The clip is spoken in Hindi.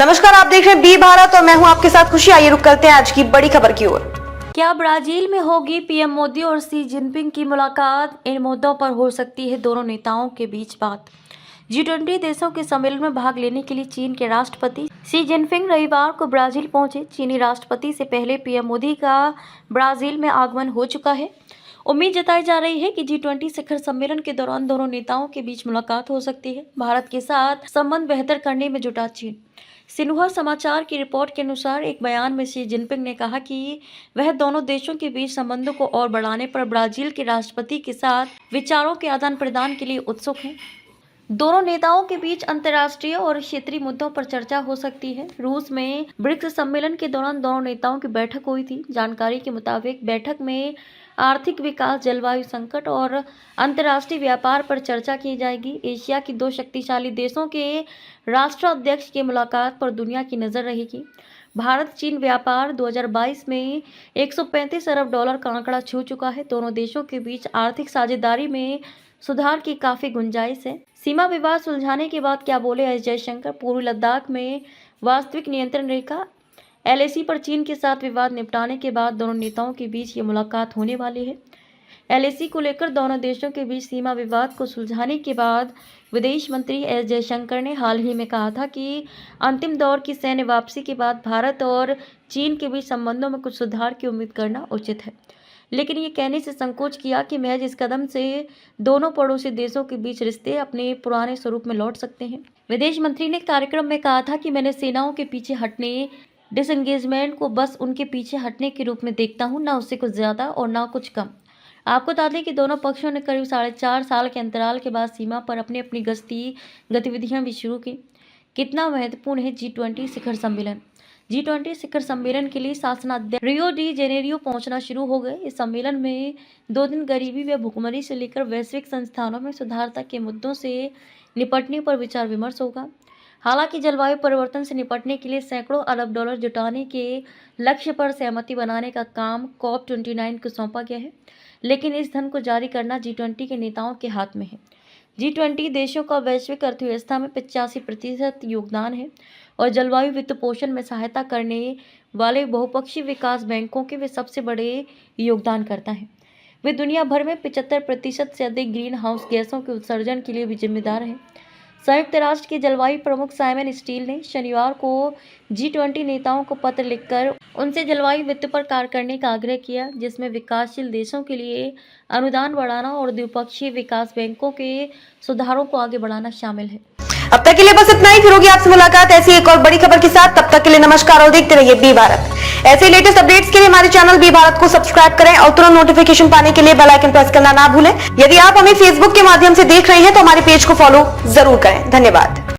नमस्कार, आप देख रहे हैं बी भारत और मैं हूं आपके साथ खुशी। आइए रुक करते हैं आज की बड़ी खबर की ओर। क्या ब्राजील में होगी पीएम मोदी और शी जिनपिंग की मुलाकात? इन मुद्दों पर हो सकती है दोनों नेताओं के बीच बात। G20 देशों के सम्मेलन में भाग लेने के लिए चीन के राष्ट्रपति शी जिनपिंग रविवार को ब्राजील पहुंचे। चीनी राष्ट्रपति से पहले पीएम मोदी का ब्राजील में आगमन हो चुका है। उम्मीद जताई जा रही है कि G20 शिखर सम्मेलन के दौरान दोनों नेताओं के बीच मुलाकात हो सकती है। भारत के साथ संबंध बेहतर करने में जुटा चीन। सिन्हुआ समाचार की रिपोर्ट के अनुसार एक बयान में शी जिनपिंग ने कहा कि वह दोनों देशों के बीच संबंधों को और बढ़ाने पर ब्राजील के राष्ट्रपति के साथ विचारों के आदान प्रदान के लिए उत्सुक हैं। दोनों नेताओं के बीच अंतर्राष्ट्रीय और क्षेत्रीय मुद्दों पर चर्चा हो सकती है। रूस में ब्रिक्स सम्मेलन के दौरान दोनों नेताओं की बैठक हुई थी। जानकारी के मुताबिक बैठक में आर्थिक विकास, जलवायु संकट और अंतर्राष्ट्रीय व्यापार पर चर्चा की जाएगी। एशिया की दो शक्तिशाली देशों के राष्ट्राध्यक्ष की मुलाकात पर दुनिया की नज़र रहेगी। भारत चीन व्यापार 2022 में 135 अरब डॉलर का आंकड़ा छू चुका है। दोनों देशों के बीच आर्थिक साझेदारी में सुधार की काफ़ी गुंजाइश है। सीमा विवाद सुलझाने के बाद क्या बोले एस जयशंकर? पूर्वी लद्दाख में वास्तविक नियंत्रण रेखा LAC पर चीन के साथ विवाद निपटाने के बाद दोनों नेताओं के बीच ये मुलाकात होने वाली है। LAC को लेकर दोनों देशों के बीच सीमा विवाद को सुलझाने के बाद विदेश मंत्री एस जयशंकर ने हाल ही में कहा था कि अंतिम दौर की सैन्य वापसी के बाद भारत और चीन के बीच संबंधों में कुछ सुधार की उम्मीद करना उचित है, लेकिन ये कहने से संकोच किया कि महज इस कदम से दोनों पड़ोसी देशों के बीच रिश्ते अपने पुराने स्वरूप में लौट सकते हैं। विदेश मंत्री ने कार्यक्रम में कहा था कि मैंने सेनाओं के पीछे हटने, डिसएंगेजमेंट को बस उनके पीछे हटने के रूप में देखता हूँ, ना उससे कुछ ज़्यादा और ना कुछ कम। आपको बता दें कि दोनों पक्षों ने करीब 4.5 साल के अंतराल के बाद सीमा पर अपनी अपनी गश्ती गतिविधियां भी शुरू की। कितना महत्वपूर्ण है G20 शिखर सम्मेलन? G20 शिखर सम्मेलन के लिए शासनाध्यक्ष रियो डी जेनेरियो पहुंचना शुरू हो गए। इस सम्मेलन में 2 दिन गरीबी व भुखमरी से लेकर वैश्विक संस्थानों में सुधार तक के मुद्दों से निपटने पर विचार विमर्श होगा। हालांकि जलवायु परिवर्तन से निपटने के लिए सैकड़ों अरब डॉलर जुटाने के लक्ष्य पर सहमति बनाने का काम COP29 को सौंपा गया है, लेकिन इस धन को जारी करना G20 के नेताओं के हाथ में है। G20 देशों का वैश्विक अर्थव्यवस्था में 85% योगदान है और जलवायु वित्त पोषण में सहायता करने वाले बहुपक्षीय विकास बैंकों के वे सबसे बड़े योगदानकर्ता हैं। वे दुनिया भर में 75% से अधिक ग्रीन हाउस गैसों के उत्सर्जन के लिए भी जिम्मेदार हैं। संयुक्त राष्ट्र के जलवायु प्रमुख साइमन स्टील ने शनिवार को G20 नेताओं को पत्र लिखकर उनसे जलवायु वित्त पर कार्य करने का आग्रह किया, जिसमें विकासशील देशों के लिए अनुदान बढ़ाना और द्विपक्षीय विकास बैंकों के सुधारों को आगे बढ़ाना शामिल है। अब तक के लिए बस इतना ही। फिर होगी आपसे मुलाकात ऐसी एक और बड़ी खबर के साथ। तब तक के लिए नमस्कार और देखते रहिए बी भारत। ऐसे लेटेस्ट अपडेट्स के लिए हमारे चैनल बी भारत को सब्सक्राइब करें और तुरंत नोटिफिकेशन पाने के लिए बेल आइकन प्रेस करना ना भूलें। यदि आप हमें फेसबुक के माध्यम से देख रहे हैं तो हमारे पेज को फॉलो जरूर करें। धन्यवाद।